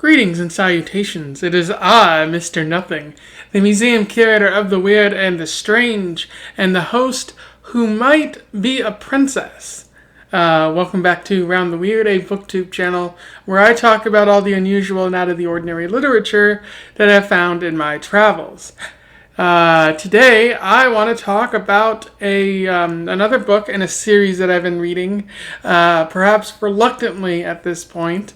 Greetings and salutations. It is I, Mr. Nothing, the museum curator of the weird and the strange, and the host who might be a princess. Welcome back to Round the Weird, a booktube channel where I talk about all the unusual and out of the ordinary literature that I've found in my travels. Today, I want to talk about another book in a series that I've been reading, perhaps reluctantly at this point.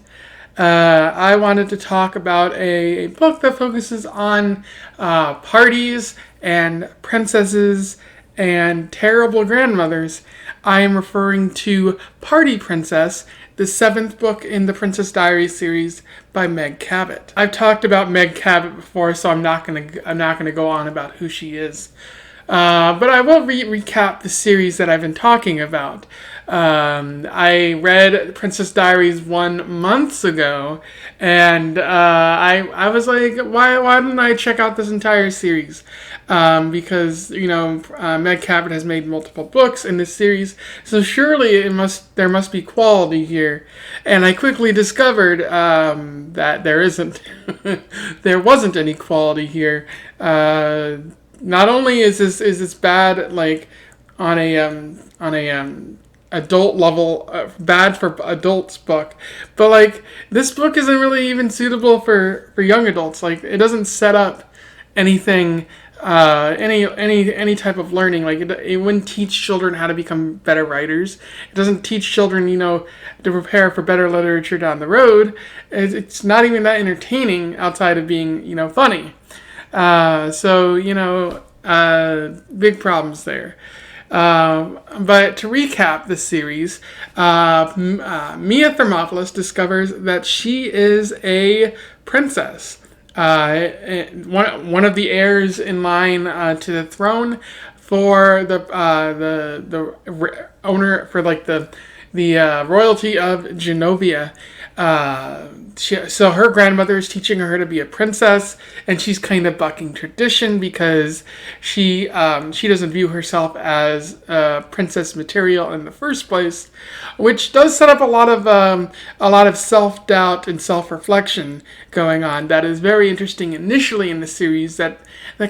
I wanted to talk about a book that focuses on parties and princesses and terrible grandmothers. I am referring to Party Princess, the 7th book in the Princess Diaries series by Meg Cabot. I've talked about Meg Cabot before, so I'm not gonna go on about who she is. But I will recap the series that I've been talking about. I read Princess Diaries 1 month ago, and I was like, why didn't I check out this entire series? Because Meg Cabot has made multiple books in this series, so surely there must be quality here. And I quickly discovered that there isn't. There wasn't any quality here. Not only is this bad, like on a adult level, bad for adults book, but like this book isn't really even suitable for young adults. Like it doesn't set up anything, any type of learning. Like it wouldn't teach children how to become better writers. It doesn't teach children, to prepare for better literature down the road. It's not even that entertaining outside of being, funny. Big problems there. But to recap the series, Mia Thermopolis discovers that she is a princess. One of the heirs in line to the throne for the owner for like the royalty of Genovia. So her grandmother is teaching her to be a princess, and she's kind of bucking tradition because she doesn't view herself as princess material in the first place, which does set up a lot of self-doubt and self-reflection going on. That is very interesting initially in the series. That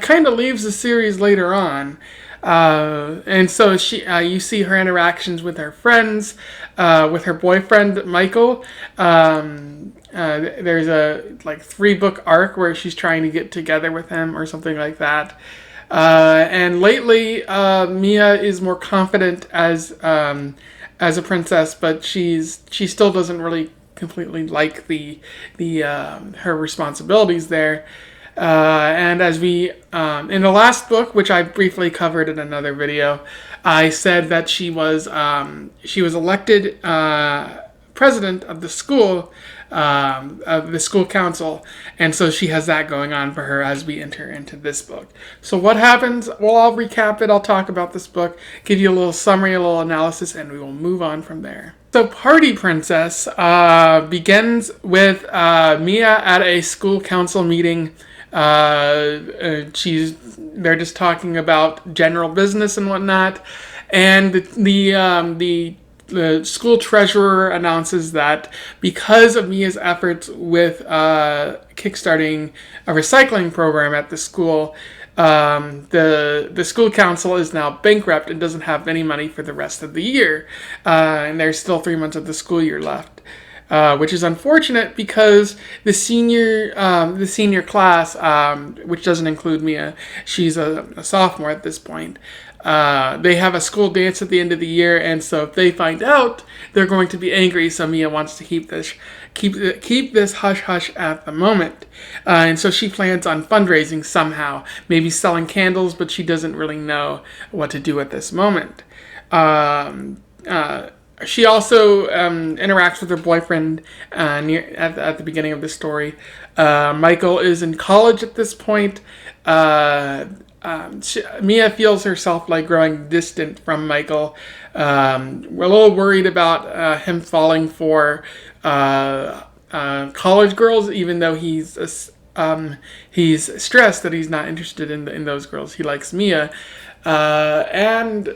kind of leaves the series later on. And so you see her interactions with her friends, with her boyfriend Michael. There's a 3-book arc where she's trying to get together with him or something like that. And lately, Mia is more confident as a princess, but she still doesn't really completely like her responsibilities there. And as we, in the last book, which I briefly covered in another video, I said that she was elected president of the school council, and so she has that going on for her as we enter into this book. So what happens? Well, I'll recap it. I'll talk about this book, give you a little summary, a little analysis, and we will move on from there. So Party Princess begins with Mia at a school council meeting. They're just talking about general business and whatnot, and the school treasurer announces that because of Mia's efforts with kickstarting a recycling program at the school, the school council is now bankrupt and doesn't have any money for the rest of the year, and there's still 3 months of the school year left. Which is unfortunate because the senior class, which doesn't include Mia, she's a sophomore at this point. They have a school dance at the end of the year, and so if they find out, they're going to be angry. So Mia wants to keep this hush hush at the moment, and so she plans on fundraising somehow, maybe selling candles, but she doesn't really know what to do at this moment. She also interacts with her boyfriend at the beginning of the story. Michael is in college at this point. Mia feels herself growing distant from Michael. We're a little worried about him falling for college girls, even though he's stressed that he's not interested in those girls. He likes Mia, and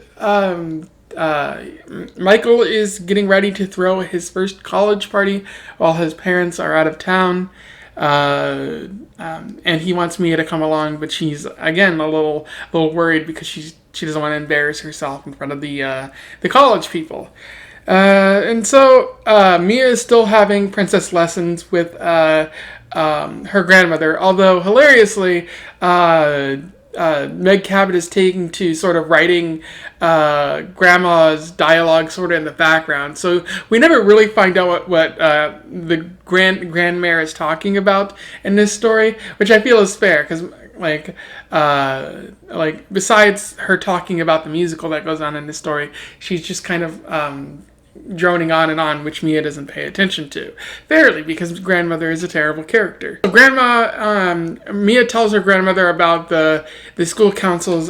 Michael is getting ready to throw his first college party while his parents are out of town. And he wants Mia to come along, but she's again a little worried because she doesn't want to embarrass herself in front of the college people. And so Mia is still having princess lessons with her grandmother, although hilariously, Meg Cabot is taking to sort of writing grandma's dialogue sort of in the background. So we never really find out what the grandmare is talking about in this story, which I feel is fair because like besides her talking about the musical that goes on in this story, she's just kind of droning on, which Mia doesn't pay attention to fairly because grandmother is a terrible character. So Mia tells her grandmother about the school council's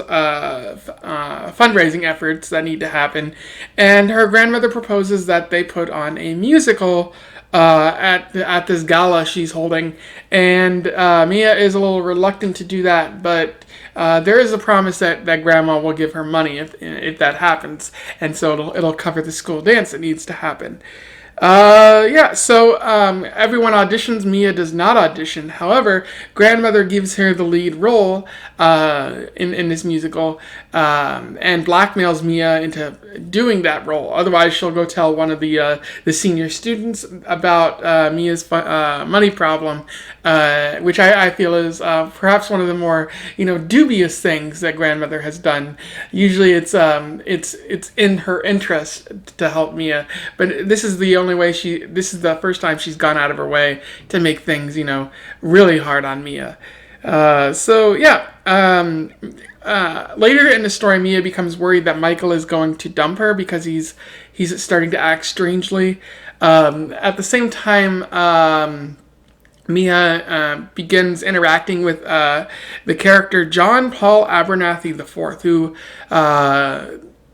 fundraising efforts that need to happen, and her grandmother proposes that they put on a musical at this gala she's holding, and Mia is a little reluctant to do that, but there is a promise that grandma will give her money if that happens, and so it'll cover the school dance that needs to happen. So everyone auditions. Mia does not audition. However, grandmother gives her the lead role in this musical and blackmails Mia into doing that role. Otherwise, she'll go tell one of the senior students about Mia's money problem, which I feel is perhaps one of the more dubious things that grandmother has done. Usually, it's in her interest to help Mia, but this is the first time she's gone out of her way to make things really hard on Mia. Later in the story, Mia becomes worried that Michael is going to dump her because he's starting to act strangely. At the same time, Mia begins interacting with the character John Paul Abernathy IV, who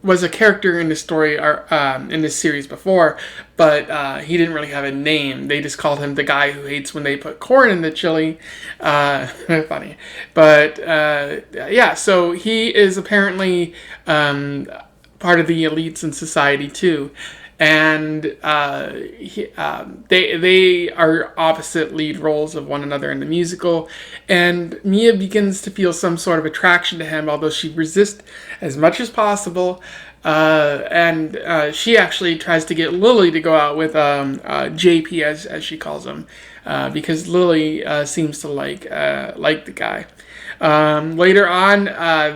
was a character in the story in this series before, but he didn't really have a name. They just called him the guy who hates when they put corn in the chili. Funny. But so he is apparently part of the elites in society too. And they are opposite lead roles of one another in the musical, and Mia begins to feel some sort of attraction to him, although she resists as much as possible. And she actually tries to get Lily to go out with JP, as she calls him, because Lily seems to like the guy. Later on,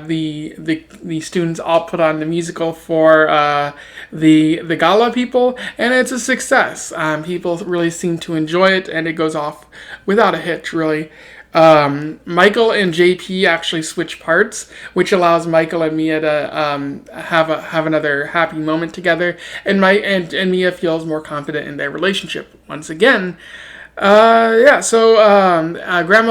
the students all put on the musical for the gala people, and it's a success. People really seem to enjoy it, and it goes off without a hitch, really. Michael and JP actually switch parts, which allows Michael and Mia to have another happy moment together, and Mia feels more confident in their relationship once again. Grandma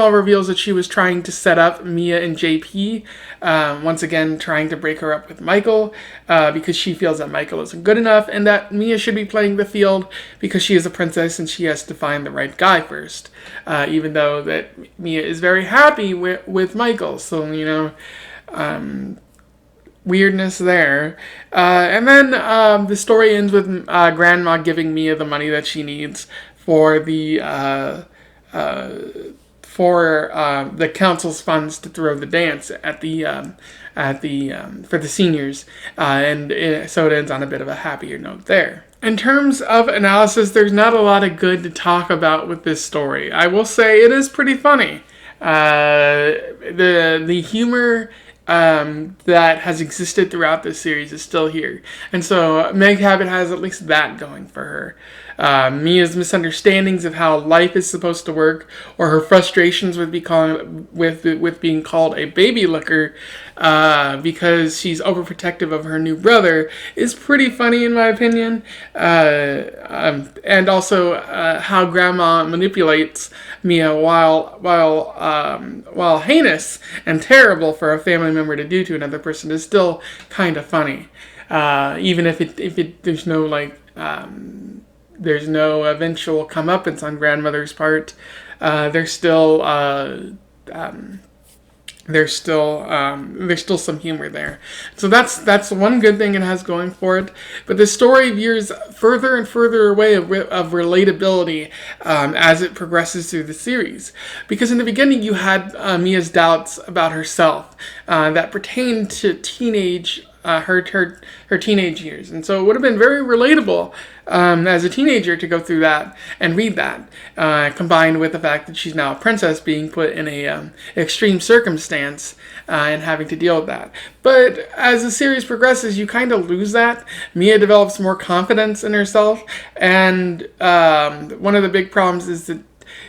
reveals that she was trying to set up Mia and JP, once again trying to break her up with Michael, because she feels that Michael isn't good enough, and that Mia should be playing the field because she is a princess and she has to find the right guy first, even though that Mia is very happy with Michael, so, weirdness there. And then the story ends with Grandma giving Mia the money that she needs for the council's funds to throw the dance for the seniors, so it ends on a bit of a happier note there. In terms of analysis, there's not a lot of good to talk about with this story. I will say it is pretty funny. The humor that has existed throughout this series is still here, and so Meg Cabot has at least that going for her. Mia's misunderstandings of how life is supposed to work, or her frustrations with being called a baby licker because she's overprotective of her new brother, is pretty funny in my opinion. And also how Grandma manipulates Mia while heinous and terrible for a family member to do to another person is still kind of funny. Even if there's no eventual comeuppance on grandmother's part, there's still there's still some humor there. So that's one good thing it has going for it. But the story veers further and further away of relatability as it progresses through the series. Because in the beginning you had Mia's doubts about herself that pertained to her teenage years, and so it would have been very relatable as a teenager to go through that and read that, combined with the fact that she's now a princess being put in a extreme circumstance and having to deal with that. But as the series progresses, you kind of lose that. Mia develops more confidence in herself, and one of the big problems is that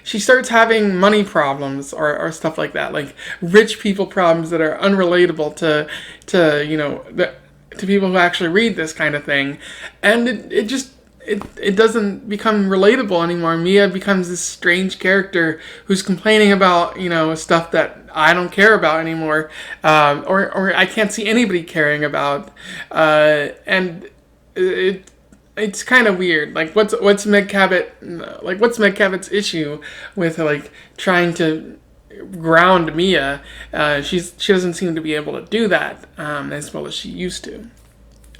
she starts having money problems or stuff like that, like rich people problems that are unrelatable to to people who actually read this kind of thing, and it doesn't become relatable anymore. Mia becomes this strange character who's complaining about stuff that I don't care about anymore, or I can't see anybody caring about, and it's kind of weird. Like, what's Meg Cabot what's Meg Cabot's issue with trying to ground Mia? She doesn't seem to be able to do that as well as she used to.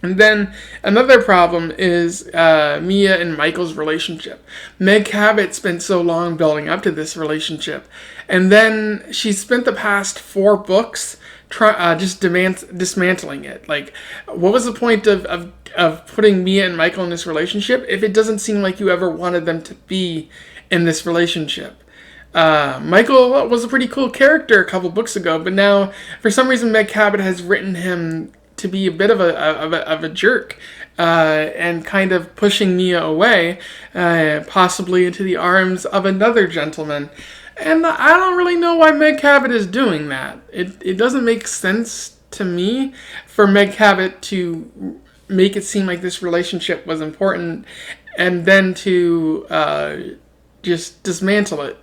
And then another problem is Mia and Michael's relationship. Meg Cabot spent so long building up to this relationship, and then she spent the past 4 books just dismantling it. Like, what was the point of putting Mia and Michael in this relationship if it doesn't seem like you ever wanted them to be in this relationship? Michael was a pretty cool character a couple books ago, but now for some reason Meg Cabot has written him to be a bit of a jerk, and kind of pushing Mia away, possibly into the arms of another gentleman. And I don't really know why Meg Cabot is doing that. It doesn't make sense to me for Meg Cabot to make it seem like this relationship was important and then to just dismantle it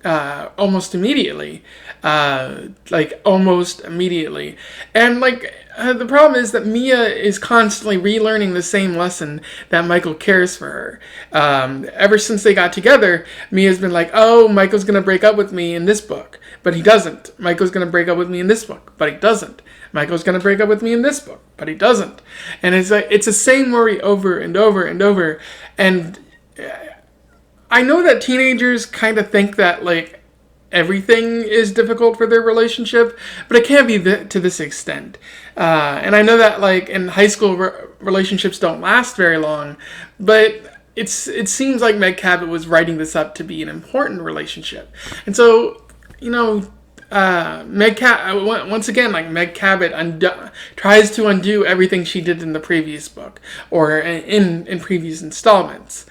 almost immediately. Almost immediately. And the problem is that Mia is constantly relearning the same lesson that Michael cares for her. Ever since they got together, Mia's been like, oh, Michael's going to break up with me in this book, but he doesn't. Michael's going to break up with me in this book, but he doesn't. Michael's going to break up with me in this book, but he doesn't. And it's the same worry over and over and over. And I know that teenagers kind of think that everything is difficult for their relationship, but it can't be to this extent. And I know that in high school relationships don't last very long, but it seems like Meg Cabot was writing this up to be an important relationship. And so, Meg Cabot tries to undo everything she did in the previous book or in previous installments.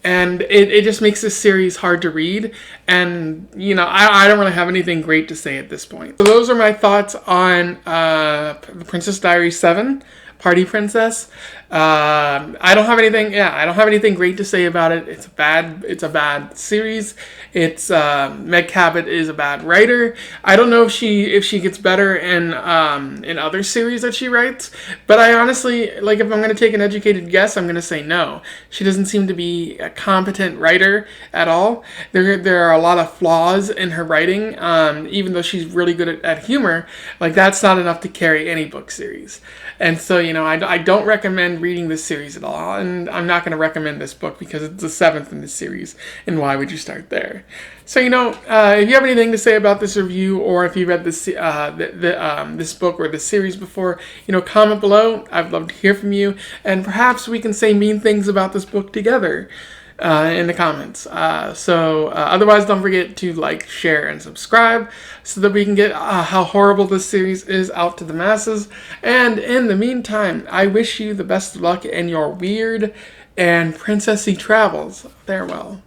And it just makes this series hard to read. And, I don't really have anything great to say at this point. So those are my thoughts on The Princess Diaries 7, Party Princess. I don't have anything great to say about it. It's a bad series. Meg Cabot is a bad writer. I don't know if she gets better in other series that she writes, but I honestly, if I'm going to take an educated guess, I'm going to say no. She doesn't seem to be a competent writer at all. There are a lot of flaws in her writing, even though she's really good at humor. That's not enough to carry any book series. And so, I don't recommend reading this series at all, and I'm not going to recommend this book because it's the 7th in this series, and why would you start there? So, if you have anything to say about this review, or if you read this this book or this series before, comment below. I'd love to hear from you, and perhaps we can say mean things about this book together in the comments. Otherwise, don't forget to like, share, and subscribe so that we can get how horrible this series is out to the masses. And in the meantime, I wish you the best of luck in your weird and princessy travels. Farewell.